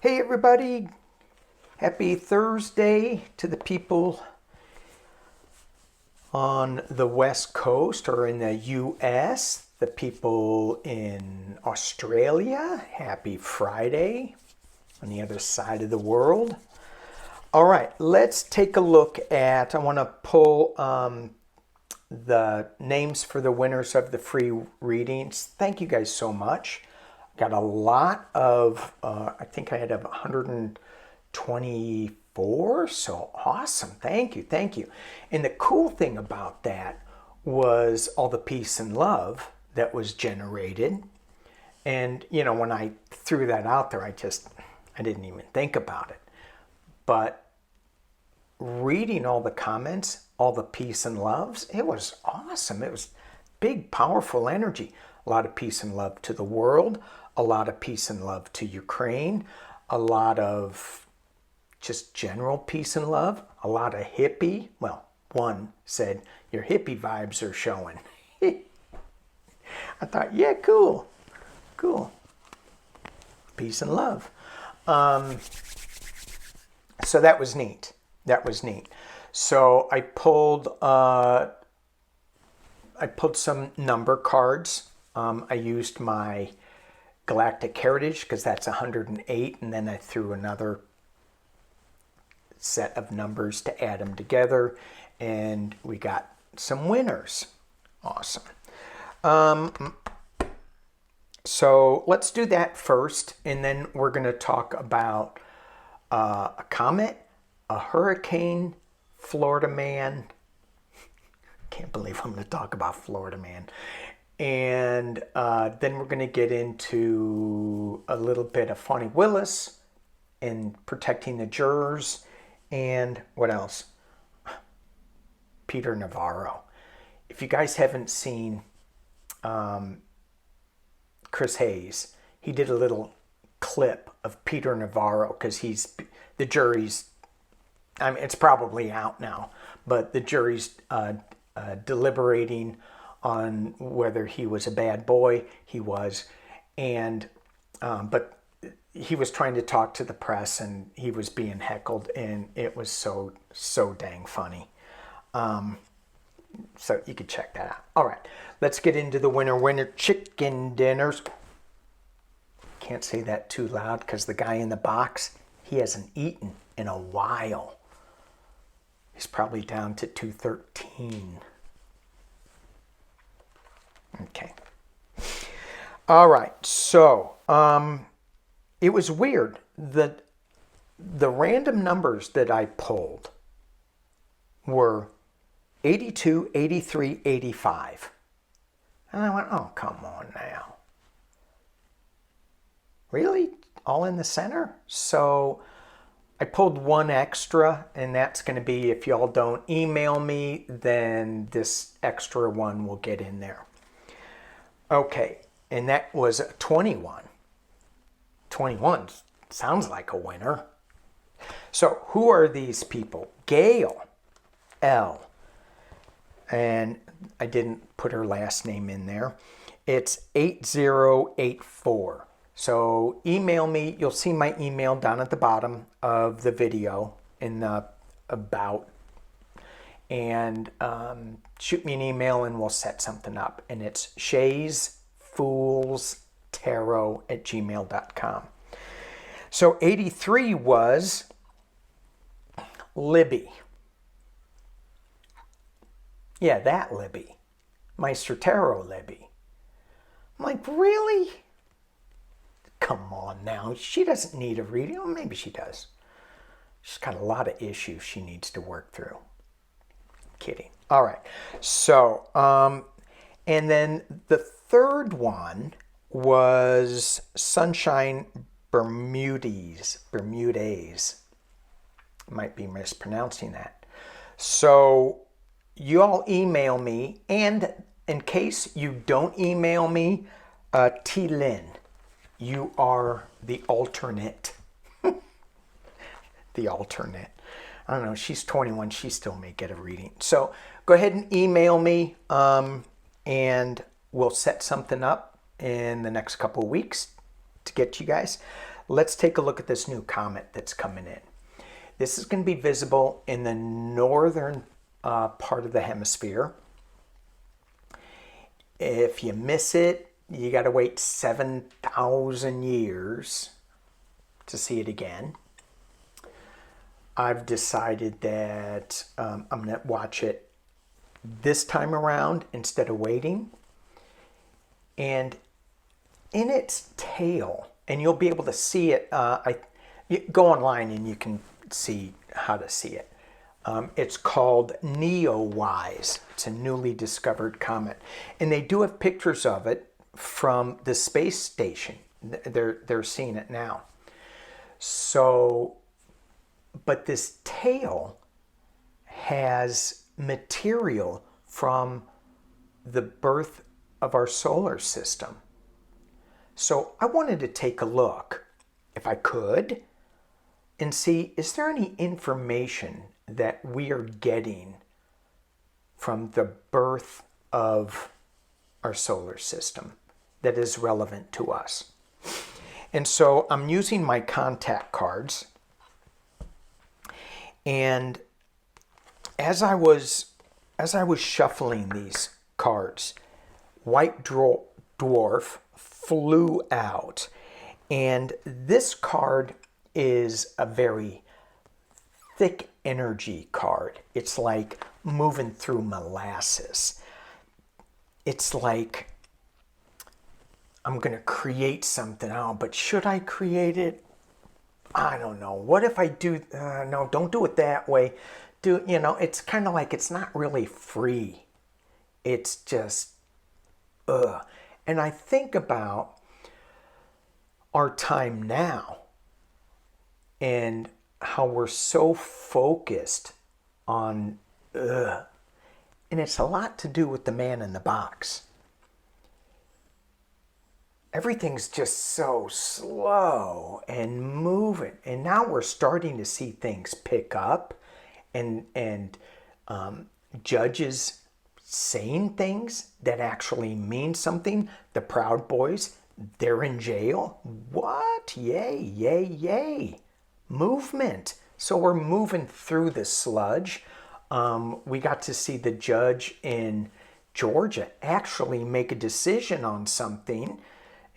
Hey everybody, happy Thursday to the people on the West Coast or in the US, the people in Australia, happy Friday on the other side of the world. All right, let's take a look at, I want to pull the names for the winners of the free readings. Thank you guys so much. Got a lot of, I think I had 124, so awesome. Thank you, thank you. And the cool thing about that was all the peace and love that was generated. And, you know, when I threw that out there, I didn't even think about it. But reading all the comments, all the peace and loves, it was awesome. It was big, powerful energy. A lot of peace and love to the world, a lot of peace and love to Ukraine, a lot of just general peace and love, a lot of hippie. Well, one said, your hippie vibes are showing. I thought, yeah, cool, cool. Peace and love. So that was neat. That was neat. So I pulled some number cards. I used my Galactic Heritage because that's 108, and then I threw another set of numbers to add them together, and we got some winners. Awesome. So let's do that first, and then we're going to talk about a comet, a hurricane, Florida man. Can't believe I'm going to talk about Florida man. And then we're going to get into a little bit of Fonnie Willis and protecting the jurors. And what else? Peter Navarro. If you guys haven't seen Chris Hayes, he did a little clip of Peter Navarro because the jury's, I mean, it's probably out now, but the jury's deliberating on whether he was a bad boy. He was, and but he was trying to talk to the press, and he was being heckled, and it was so dang funny. So you could check that out. All right, let's get into the winner chicken dinners. Can't say that too loud because the guy in the box, he hasn't eaten in a while. He's probably down to 213. Okay. All right. So, it was weird that the random numbers that I pulled were 82, 83, 85. And I went, oh, come on now. Really? All in the center? So I pulled one extra, and that's going to be, if y'all don't email me, then this extra one will get in there. Okay, and that was 21. 21 sounds like a winner. So who are these people? Gail, L. And I didn't put her last name in there. It's 8084. So email me. You'll see my email down at the bottom of the video in the about. And shoot me an email and we'll set something up. And it's shaysfoolstarot@gmail.com. So 83 was Libby. Yeah, that Libby. Meister Tarot Libby. I'm like, really? Come on now. She doesn't need a reading. Well, maybe she does. She's got a lot of issues she needs to work through. Kidding. All right. So, and then the third one was Sunshine Bermudez. Might be mispronouncing that. So you all email me, and in case you don't email me, T. Lynn, you are the alternate. The alternate. I don't know, she's 21, she still may get a reading. So go ahead and email me, and we'll set something up in the next couple of weeks to get you guys. let's take a look at this new comet that's coming in. This is going to be visible in the northern part of the hemisphere. If you miss it, you got to wait 7,000 years to see it again. I've decided that I'm going to watch it this time around instead of waiting. And in its tail, and you'll be able to see it, you go online and you can see how to see it. It's called Neowise. It's a newly discovered comet. And they do have pictures of it from the space station. They're seeing it now. So, but this tail has material from the birth of our solar system. So I wanted to take a look, if I could, and see, is there any information that we are getting from the birth of our solar system that is relevant to us? And so I'm using my contact cards. And as I was shuffling these cards, White Dwarf flew out. And this card is a very thick energy card. It's like moving through molasses. It's like, I'm going to create something out, but should I create it? I don't know. What if I do? No, don't do it that way. It's kind of like it's not really free. It's just, And I think about our time now and how we're so focused on, and it's a lot to do with the man in the box. Everything's just so slow and moving. And now we're starting to see things pick up and judges saying things that actually mean something. The Proud Boys, they're in jail. What? Yay, yay, yay. Movement. So we're moving through the sludge. We got to see the judge in Georgia actually make a decision on something.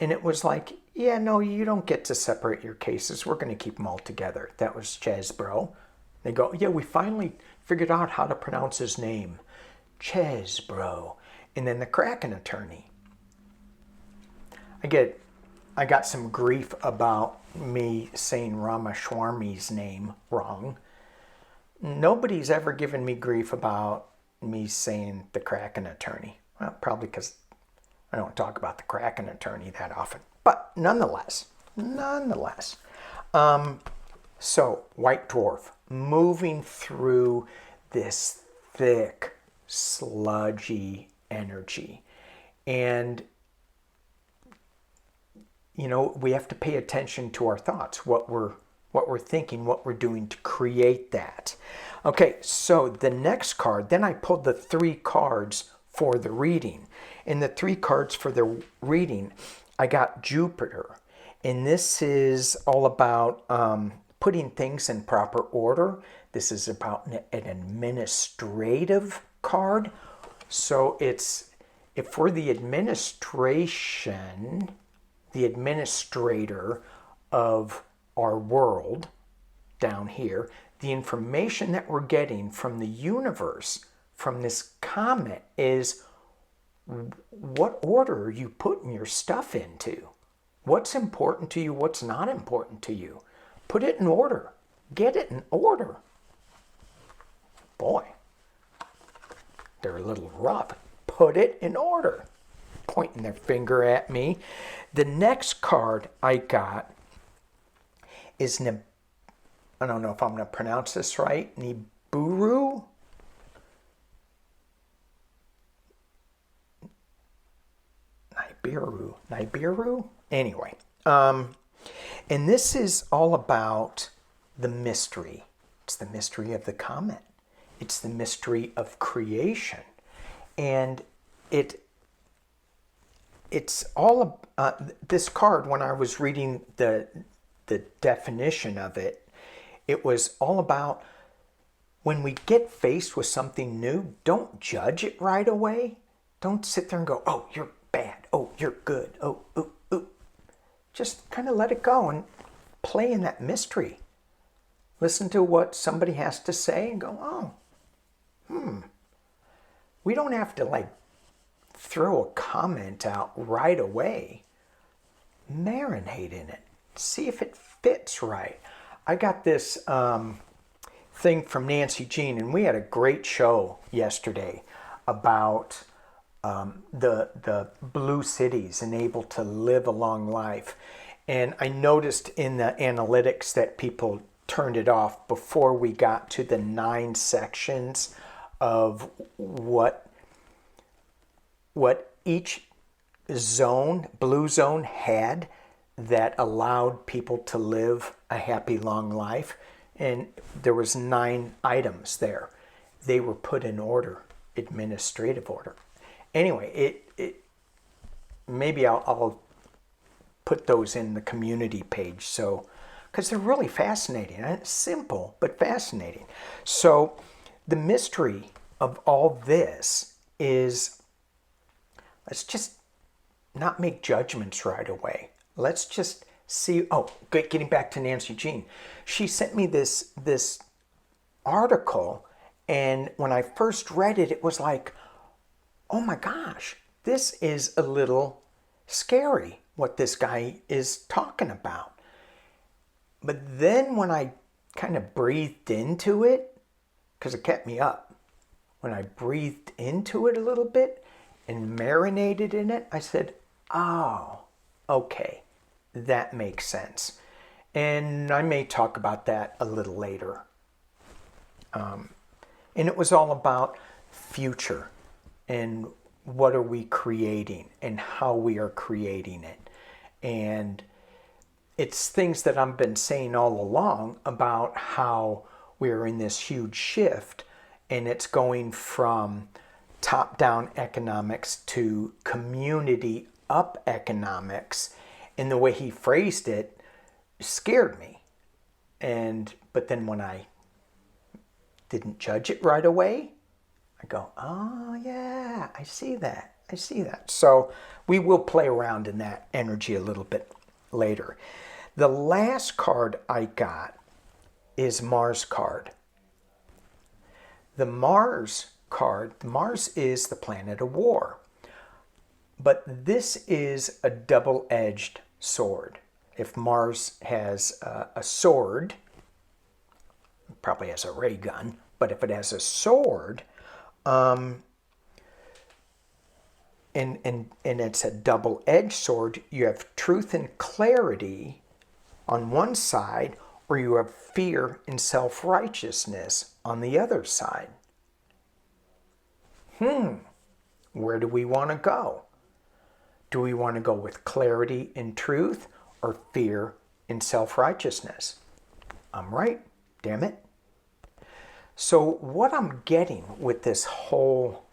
And it was like, yeah, no, you don't get to separate your cases. We're going to keep them all together. That was Chesbro. They go, yeah, we finally figured out how to pronounce his name. Chesbro. And then the Kraken attorney. I got some grief about me saying Ramaswamy's name wrong. Nobody's ever given me grief about me saying the Kraken attorney. Well, probably because I don't talk about the Kraken attorney that often. But nonetheless. So, White Dwarf moving through this thick, sludgy energy. And, we have to pay attention to our thoughts, what we're thinking, what we're doing to create that. Okay, so the next card, then I pulled the 3 cards for the reading. In the 3 cards for the reading, I got Jupiter. And this is all about putting things in proper order. This is about an administrative card. So it's if for the administration, the administrator of our world down here, the information that we're getting from the universe, from this comet, is what order are you putting your stuff into? What's important to you? What's not important to you? Put it in order. Get it in order. Boy, they're a little rough. Put it in order. Pointing their finger at me. The next card I got is, I don't know if I'm going to pronounce this right, Nibiru? Nibiru? Anyway. And this is all about the mystery. It's the mystery of the comet. It's the mystery of creation. And it's all this card, when I was reading the the definition of it, it was all about when we get faced with something new, don't judge it right away. Don't sit there and go, oh, you're bad. Oh, you're good. Oh, ooh, ooh. Just kind of let it go and play in that mystery. Listen to what somebody has to say and go, oh, We don't have to like throw a comment out right away. Marinate in it. See if it fits right. I got this thing from Nancy Jean, and we had a great show yesterday about the blue cities and able to live a long life. And I noticed in the analytics that people turned it off before we got to the 9 sections of what each zone, blue zone, had that allowed people to live a happy long life. And there was 9 items there. They were put in order, administrative order. Anyway, maybe I'll put those in the community page, so because they're really fascinating. It's simple but fascinating. So the mystery of all this is, let's just not make judgments right away. Let's just see. Oh, getting back to Nancy Jean, she sent me this article, and when I first read it, it was like, oh my gosh, this is a little scary what this guy is talking about. But then when I kind of breathed into it, because it kept me up, when I breathed into it a little bit and marinated in it, I said, oh, okay, that makes sense. And I may talk about that a little later. And it was all about future and what are we creating and how we are creating it. And it's things that I've been saying all along about how we're in this huge shift, and it's going from top-down economics to community-up economics. And the way he phrased it scared me. But then when I didn't judge it right away, I go, oh yeah, I see that. So we will play around in that energy a little bit later. The last card I got is Mars card. The Mars card, Mars is the planet of war. But this is a double-edged sword. If Mars has a sword, it probably has a ray gun, but if it has a sword, and it's a double-edged sword, you have truth and clarity on one side, or you have fear and self-righteousness on the other side. Where do we want to go? Do we want to go with clarity and truth or fear and self-righteousness? I'm right, damn it. So what I'm getting with this whole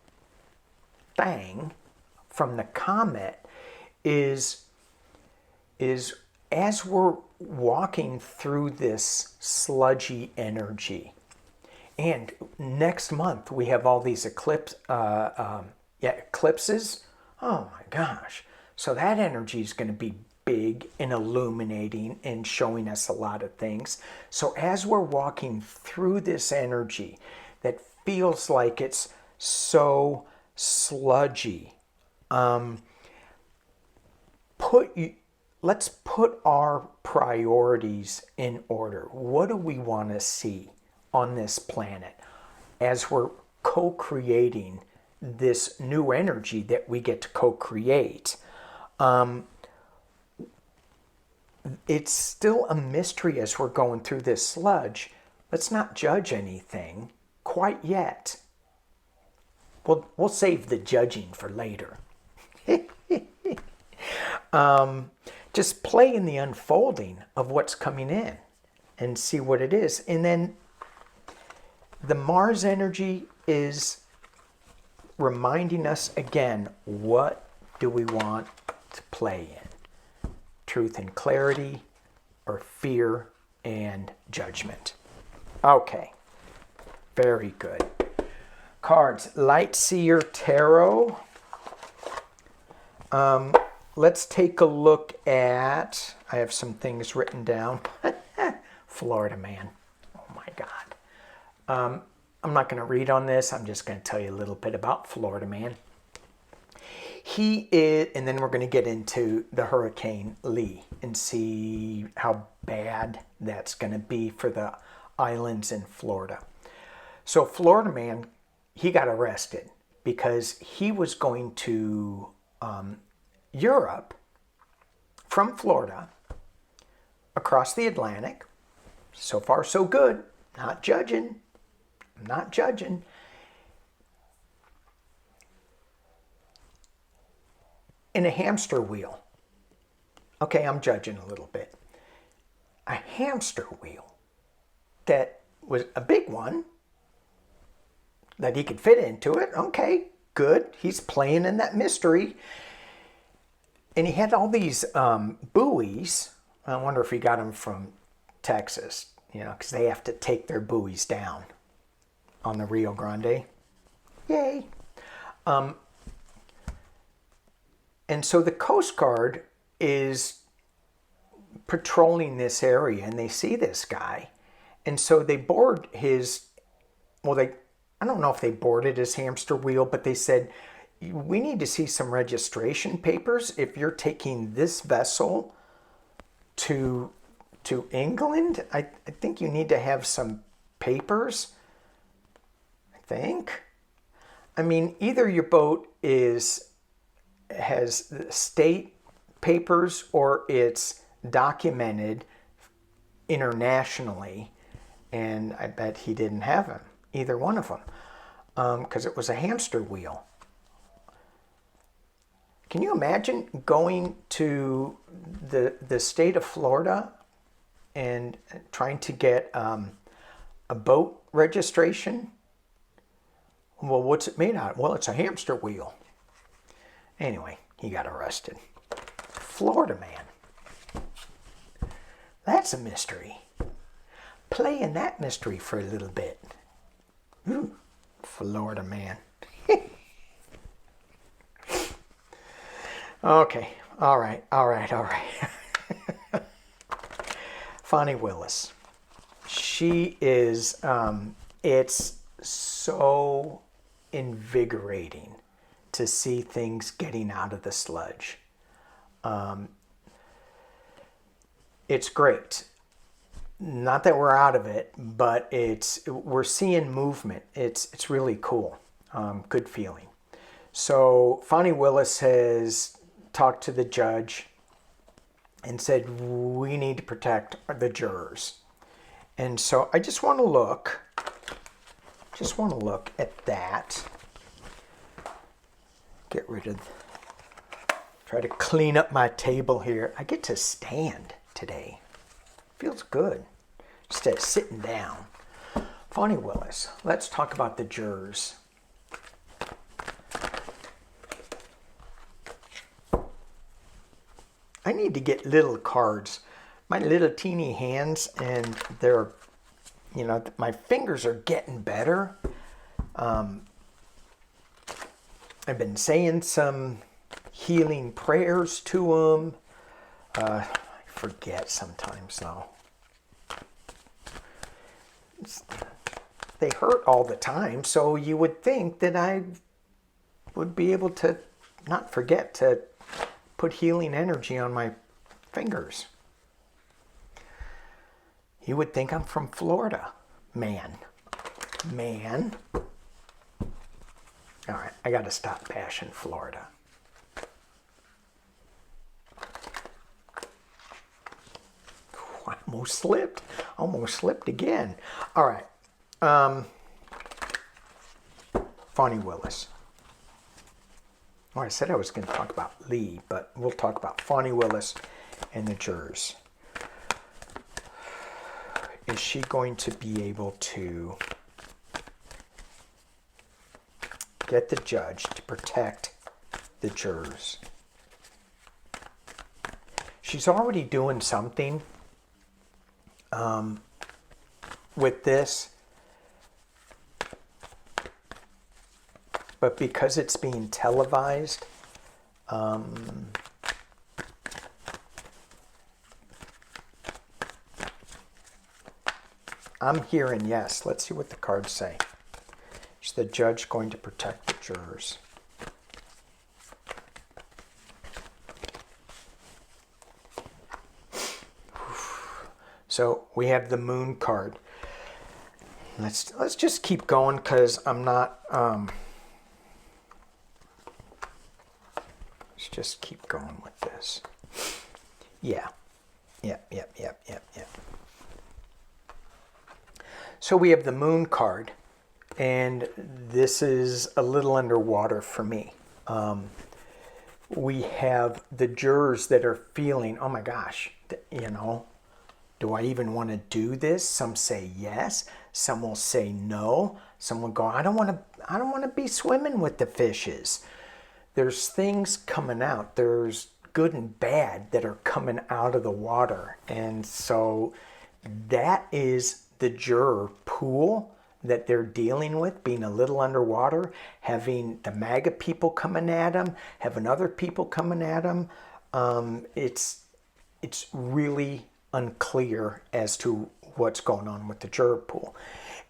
thing from the Comet is as we're walking through this sludgy energy, and next month we have all these eclipses. Oh my gosh. So that energy is going to be big and illuminating and showing us a lot of things. So as we're walking through this energy that feels like it's so sludgy, let's put our priorities in order. What do we want to see on this planet as we're co-creating this new energy that we get to co-create? It's still a mystery as we're going through this sludge. Let's not judge anything quite yet. We'll save the judging for later. Just play in the unfolding of what's coming in and see what it is. And then the Mars energy is reminding us again, what do we want to play in? Truth and clarity or fear and judgment. Okay, very good. Cards, Light Seer Tarot. Let's take a look at, I have some things written down. Florida man. Oh my God. I'm not going to read on this. I'm just going to tell you a little bit about Florida man. He is, and then we're going to get into the Hurricane Lee and see how bad that's going to be for the islands in Florida. So Florida man, he got arrested because he was going to Europe from Florida across the Atlantic. So far, so good. Not judging. I'm not judging. In a hamster wheel. Okay, I'm judging a little bit. A hamster wheel that was a big one that he could fit into it. Okay, good. He's playing in that mystery. And he had all these buoys. I wonder if he got them from Texas, because they have to take their buoys down on the Rio Grande. Yay. And so the Coast Guard is patrolling this area, and they see this guy. And so they board his, I don't know if they boarded his hamster wheel, but they said, we need to see some registration papers if you're taking this vessel to England. I think you need to have some papers, I think. I mean, either your boat has state papers or it's documented internationally, and I bet he didn't have them, either one of them, because it was a hamster wheel. Can you imagine going to the state of Florida and trying to get a boat registration? Well, what's it made out of? Well, it's a hamster wheel. Anyway, he got arrested. Florida man. That's a mystery. Play in that mystery for a little bit. Ooh, Florida man. Okay, all right. Fonnie Willis. She is, it's so invigorating to see things getting out of the sludge. It's great. Not that we're out of it, but we're seeing movement. It's really cool. Good feeling. So Fonnie Willis has talked to the judge and said, we need to protect the jurors. And so I just want to look at that. Get rid of, try to clean up my table here. I get to stand today. Feels good instead of sitting down. Fonnie Willis, let's talk about the jurors. I need to get little cards. My little teeny hands, and they're, my fingers are getting better. I've been saying some healing prayers to them. I forget sometimes though. They hurt all the time, so you would think that I would be able to not forget to put healing energy on my fingers. You would think I'm from Florida. Man. All right, I got to stop bashing Florida. I almost slipped again. All right. Fonnie Willis. Well, I said I was going to talk about Lee, but we'll talk about Fonnie Willis and the jurors. Is she going to be able to get the judge to protect the jurors? She's already doing something with this. But because it's being televised, I'm hearing yes. Let's see what the cards say. Is the judge going to protect the jurors? So we have the Moon card. Let's just keep going because I'm not. Let's just keep going with this. Yeah. Yep. So we have the Moon card, and this is a little underwater for me. We have the jurors that are feeling, oh my gosh, you know, do I even want to do this? Some say yes. Some will say no. Some will go, I don't want to be swimming with the fishes. There's things coming out. There's good and bad that are coming out of the water. And so that is the juror pool that they're dealing with, being a little underwater, having the MAGA people coming at them, having other people coming at them. It's really unclear as to what's going on with the juror pool.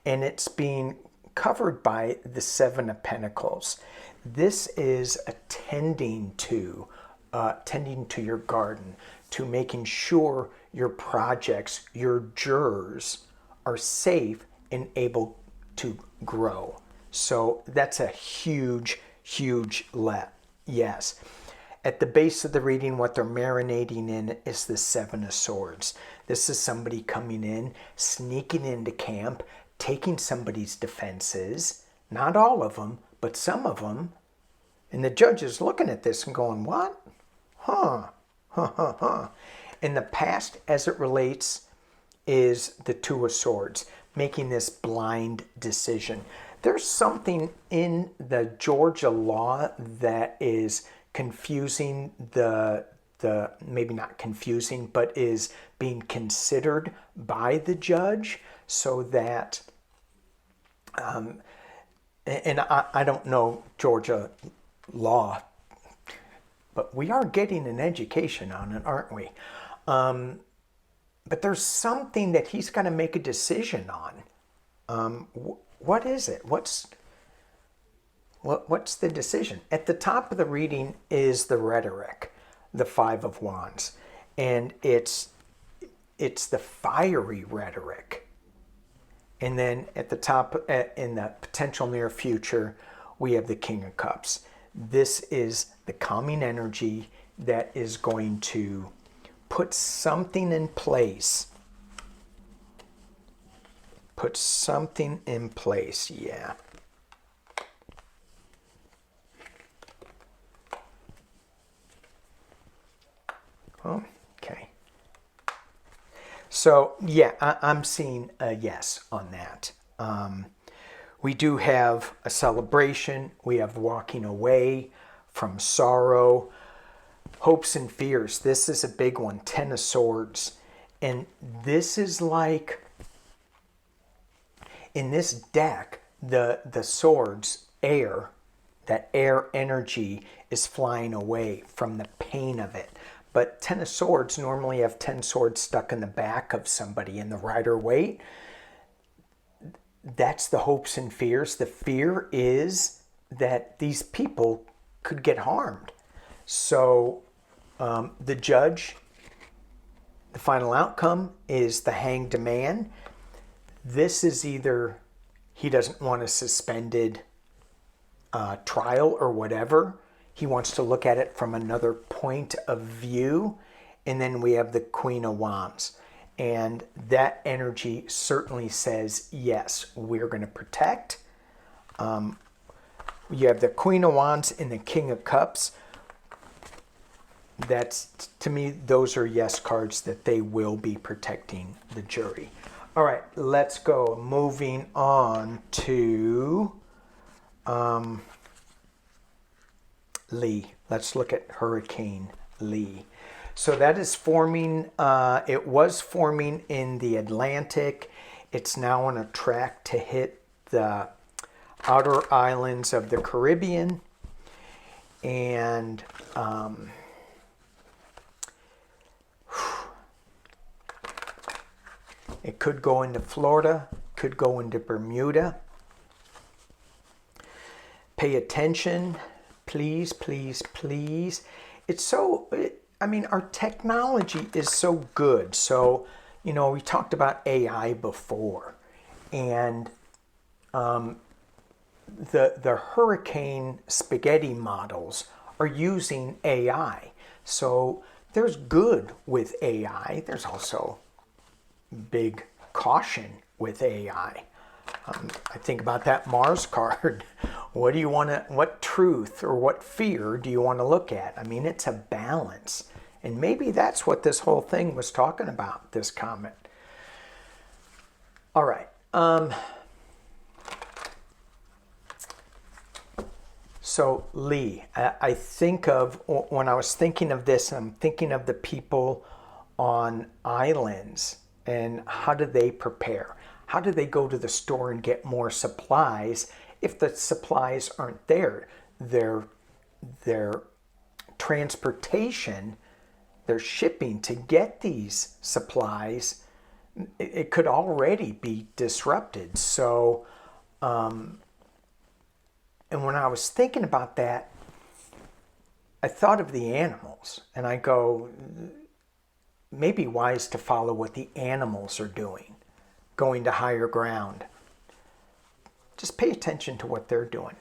And it's being covered by the Seven of Pentacles. This is attending to your garden, to making sure your projects, your jurors are safe and able to grow. So that's a huge yes. At the base of the reading, what they're marinating in is the Seven of Swords. This is somebody coming in, sneaking into camp, taking somebody's defenses. Not all of them, but some of them. And the judge is looking at this and going, what? In the past, as it relates, is the Two of Swords, making this blind decision. There's something in the Georgia law that is confusing the maybe not confusing, but is being considered by the judge, so that and I don't know Georgia law, but we are getting an education on it, aren't we? But there's something that he's got to make a decision on. What is it? What's the decision? At the top of the reading is the rhetoric, the Five of Wands, and it's the fiery rhetoric. And then at the top, in the potential near future, we have the King of Cups. This is the calming energy that is going to put something in place. Put something in place, yeah. Okay. So, yeah, I'm seeing a yes on that. We do have a celebration. We have walking away from sorrow. Hopes and fears. This is a big one. Ten of Swords. And this is like, in this deck, the swords, air, that air energy is flying away from the pain of it. But Ten of Swords normally have 10 swords stuck in the back of somebody in the Rider-Waite. That's the hopes and fears. The fear is that these people could get harmed. So the judge, the final outcome is the Hanged Man. This is either he doesn't want a suspended trial or whatever. He wants to look at it from another point of view. And then we have the Queen of Wands. And that energy certainly says, yes, we're going to protect. You have the Queen of Wands and the King of Cups. That's, to me, those are yes cards that they will be protecting the jury. All right, let's go. Moving on to Lee. Let's look at Hurricane Lee. So that is forming, it was forming in the Atlantic. It's now on a track to hit the outer islands of the Caribbean. And it could go into Florida, could go into Bermuda. Pay attention, please, please, please. It's so, I mean, our technology is so good. So, you know, we talked about AI before, and the hurricane spaghetti models are using AI. So there's good with AI. There's also big caution with AI. I think about that Mars card. What do you want to, what truth or what fear do you want to look at? I mean, it's a balance. And maybe that's what this whole thing was talking about, this comet. All right. So Lee, I think of, when I was thinking of this, I'm thinking of the people on islands and how do they prepare? How do they go to the store and get more supplies if the supplies aren't there? Their transportation, their shipping to get these supplies, it could already be disrupted. So, and when I was thinking about that, I thought of the animals, and I go, maybe wise to follow what the animals are doing, going to higher ground. Just pay attention to what they're doing.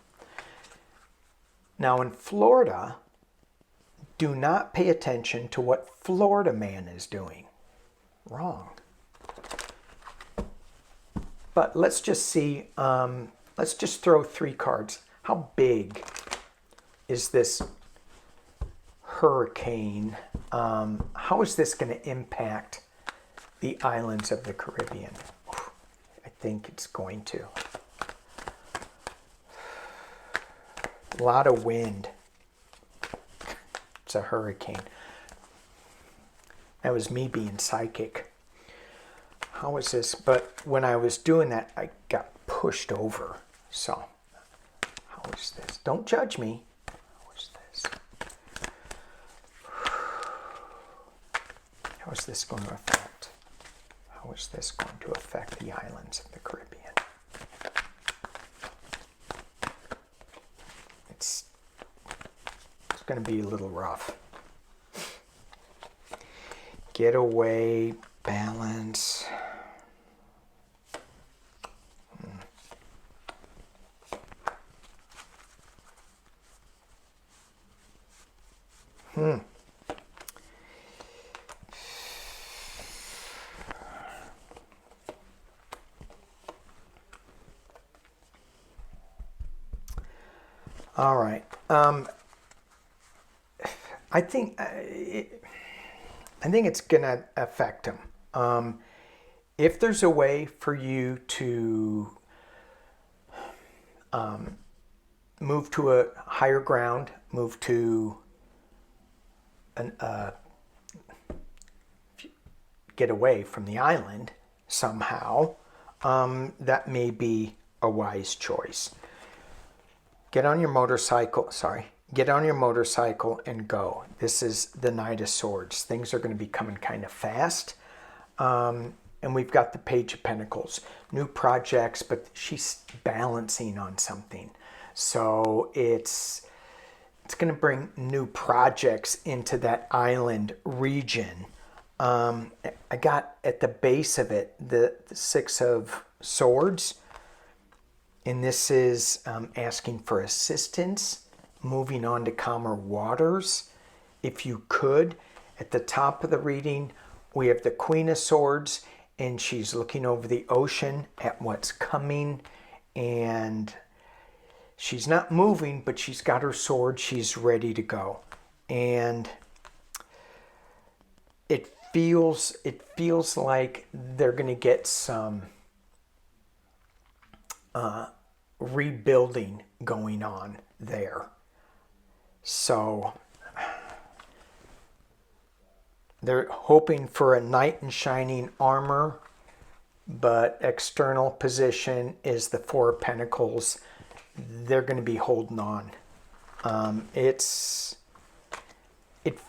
Now in Florida, do not pay attention to what Florida man is doing. Wrong. But let's just see, let's just throw 3 cards. How big is this hurricane? How is this going to impact the islands of the Caribbean? I think it's going to. A lot of wind. It's a hurricane. That was me being psychic. How is this? But when I was doing that, I got pushed over. So, how is this? Don't judge me. How is this? How is this going to affect? How is this going to affect the islands of the Caribbean? It's going to be a little rough. Get away, balance. All right. I think it's gonna affect him. If there's a way for you to move to a higher ground, move to get away from the island somehow, that may be a wise choice. Get on your motorcycle, get on your motorcycle and go. This is the Knight of Swords. Things are going to be coming kind of fast. And we've got the Page of Pentacles. New projects, but she's balancing on something. So it's going to bring new projects into that island region. I got at the base of it, the 6 of Swords. And this is asking for assistance, moving on to calmer waters. If you could, at the top of the reading, we have the Queen of Swords, and she's looking over the ocean at what's coming. And she's not moving, but she's got her sword. She's ready to go. And it feels like they're going to get some rebuilding going on there. So They're hoping for a knight in shining armor, but external position is the Four of Pentacles. They're going to be holding on. It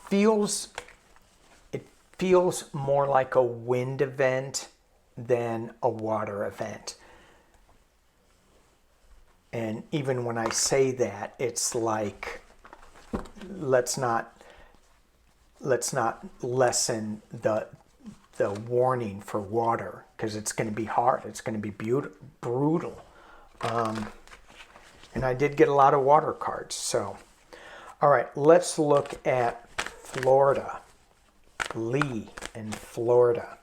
feels more like a wind event than a water event. And even when I say that, it's like, let's not lessen the warning for water, because it's going to be hard. It's going to be brutal. And I did get a lot of water cards. So, all right, let's look at Florida. Lee in Florida.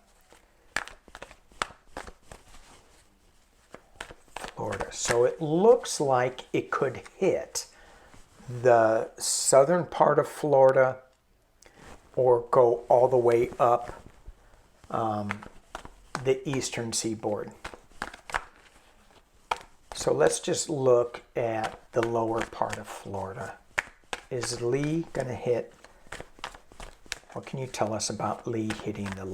So it looks like it could hit the southern part of Florida or go all the way up the eastern seaboard. So let's just look at the lower part of Florida. Is Lee going to hit? What can you tell us about Lee hitting the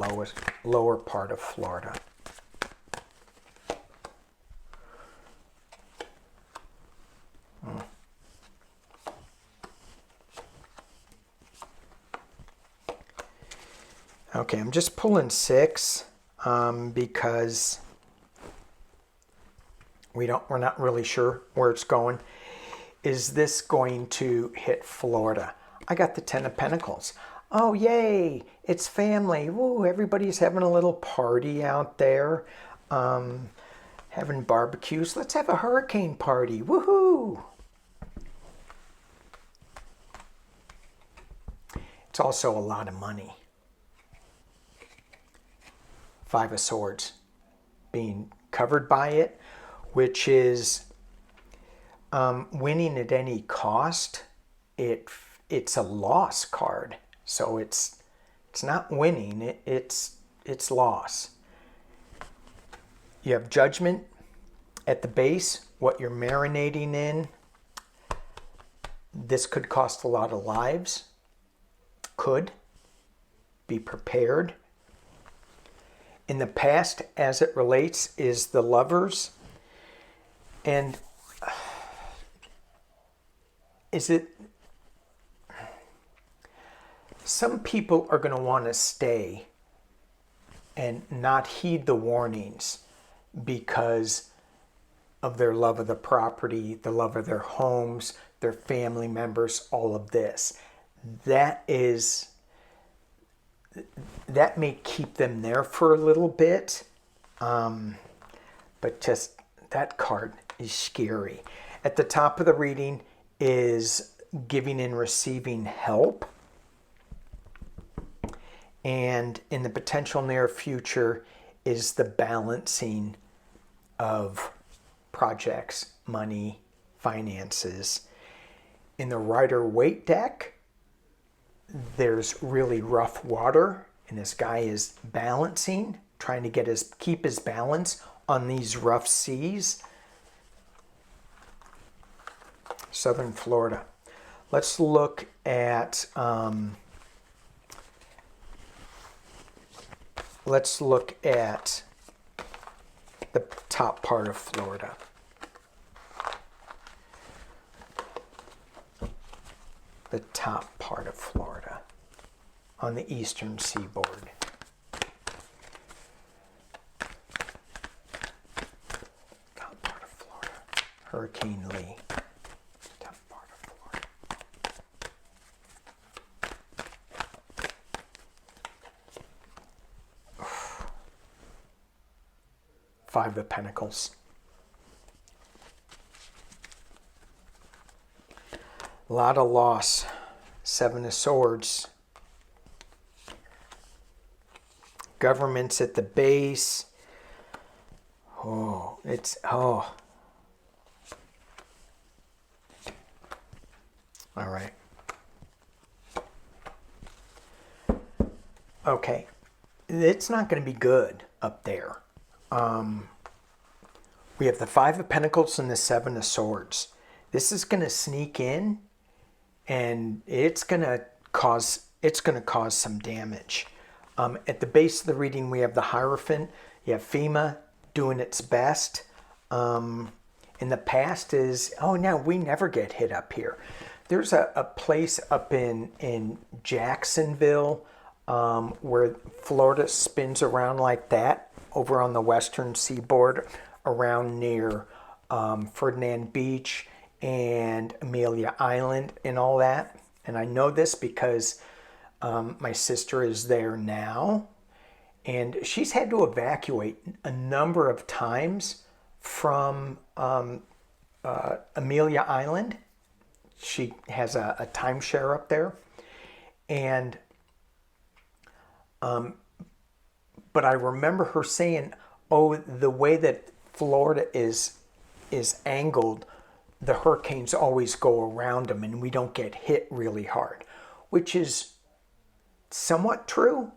lower part of Florida? Okay, I'm just pulling 6 because we're not really sure where it's going. Is this going to hit Florida? I got the 10 of Pentacles. Oh, yay, it's family. Woo, everybody's having a little party out there, having barbecues. Let's have a hurricane party. Woohoo! It's also a lot of money. 5 of Swords being covered by it, which is winning at any cost. It's a loss card. So it's not winning, it's loss. You have Judgment at the base, what you're marinating in. This could cost a lot of lives. Could. Be prepared. In the past, as it relates, is the Lovers. And is it... Some people are going to want to stay and not heed the warnings because of their love of the property, the love of their homes, their family members, all of this. That may keep them there for a little bit, but just that card is scary. At the top of the reading is giving and receiving help. And in the potential near future is the balancing of projects, money, finances. In the Rider-Waite deck, there's really rough water, and this guy is balancing, trying to keep his balance on these rough seas. Southern Florida. Let's look at the top part of Florida. The top part of Florida on the eastern seaboard. Top part of Florida. Hurricane Lee. Top part of Florida. 5 of Pentacles. A lot of loss. 7 of Swords. Government's at the base. Oh. All right. Okay. It's not going to be good up there. We have the 5 of Pentacles and the 7 of Swords. This is going to sneak in, and it's going to cause it's going to cause some damage. At the base of the reading, we have the Hierophant. You have FEMA doing its best. In the past is, oh no, we never get hit up here. There's a place up in Jacksonville where Florida spins around like that over on the western seaboard around near Ferdinand Beach and Amelia Island and all that. And I know this because my sister is there now, and she's had to evacuate a number of times from Amelia Island. She has a timeshare up there, and but I remember her saying, "Oh, the way that Florida is angled, the hurricanes always go around them, and we don't get hit really hard," which is somewhat true.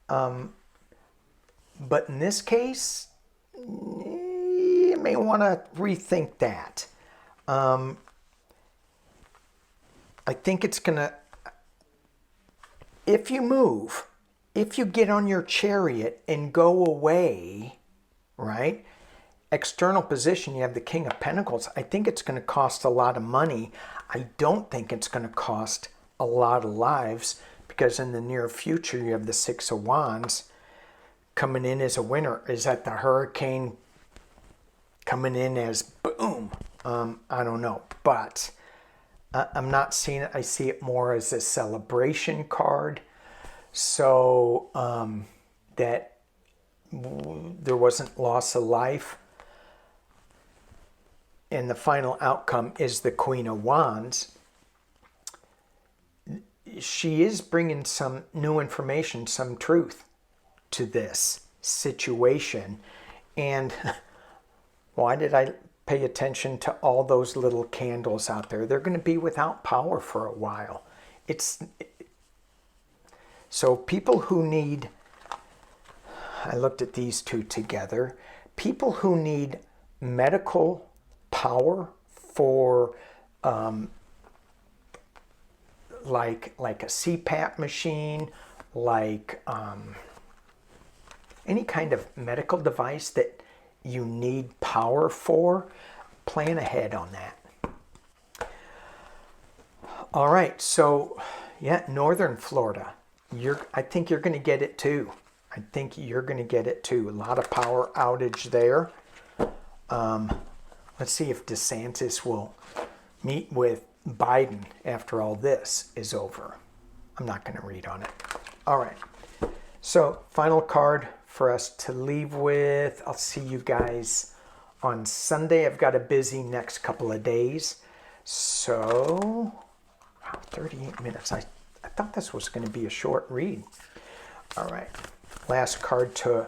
But in this case, you may want to rethink that. I think it's going to, if you get on your chariot and go away, right? External position, you have the King of Pentacles. I think it's going to cost a lot of money. I don't think it's going to cost a lot of lives, because in the near future you have the Six of Wands coming in as a winner. Is that the hurricane coming in as boom? I don't know, but I'm not seeing it. I see it more as a celebration card, so that there wasn't loss of life. And the final outcome is the Queen of Wands. She is bringing some new information, some truth to this situation. And why did I pay attention to all those little candles out there? They're going to be without power for a while. So people who need, I looked at these two together, people who need medical power for like a CPAP machine, like any kind of medical device that you need power for, plan ahead on that. All right, so yeah, Northern Florida, I think you're going to get it too. I think you're going to get it too. A lot of power outage there. Let's see if DeSantis will meet with Biden after all this is over. I'm not going to read on it. All right. So final card for us to leave with. I'll see you guys on Sunday. I've got a busy next couple of days. So, wow, 38 minutes. I thought this was going to be a short read. All right. Last card to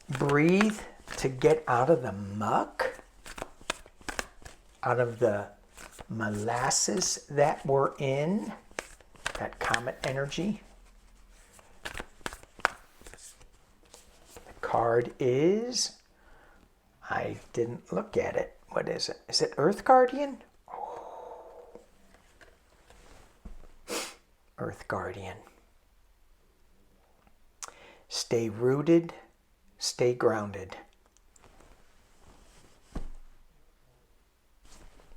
breathe, to get out of the muck, out of the molasses that we're in, that comet energy. The card is, I didn't look at it. What is it? Is it Earth Guardian? Oh. Earth Guardian. Stay rooted, stay grounded.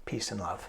Peace and love.